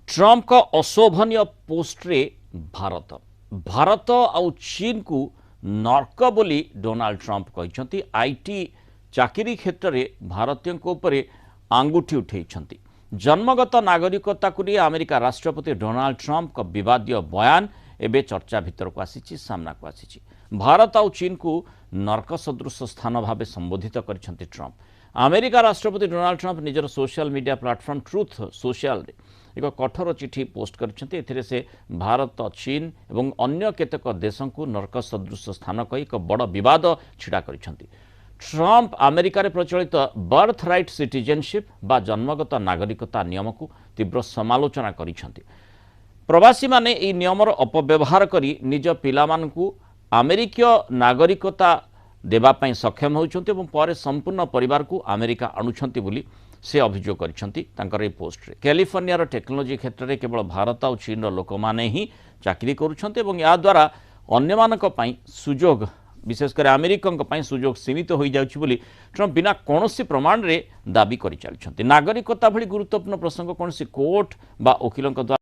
Trump का अशोभनीय पोस्ट्रे भारत भारत आउ चीन को नर्क बोली डोनाल्ड ट्रम्प कहते आईटी चाकरी क्षेत्र में भारतीयों उपरे आंगुठी उठेइछन्ति। जन्मगत नागरिकता को लिए अमेरिका राष्ट्रपति डोनाल्ड ट्रम्प का विवादीय बयान एवं चर्चा भितर को आसी सामना को आसी। भारत आउ चीन को नर्क सदृश स्थान भाव संबोधित करछन्ति ट्रम्प। अमेरिका राष्ट्रपति डोनाल्ड ट्रम्प निजर social media platform truth social एक कठोर चिठी पोस्ट करछन्ति। से भारत चीन और अन्य केतेक देशों को नर्क सदृश स्थान कही एक बड़ विवाद छिड़ा करछन्ति। ट्रम्प अमेरिका रे प्रचलित बर्थ राइट सिटीजनशिप बा जन्मगत नागरिकता नियम को तीव्र समालोचना करिछन्ति। प्रवासी माने ई नियमर अपव्यवहार करी निज पिलामानकु अमेरिकीय नागरिकता देवाई सक्षम होउछन्ति एवं पर संपूर्ण परिवार को अमेरिका आणुछन्ति बोली से अभियोग करछन्ति। तांकर ए पोस्ट रे कैलिफोर्निया टेक्नोलोजी क्षेत्र में केवल भारत और चीन लोक माने ही चाकरी करुछन्ति एवं या द्वारा अन्य मानक पई सुजोग विशेषकर अमेरिकन सुजोग सीमित हो जाउछि बोली ट्रम्प बिना कौनसी प्रमाण रे दाबी करि चलिछन्ति। नागरिकता भली गुरुत्वपूर्ण प्रसंग कौनसी कोर्ट बा वकीलों द्वारा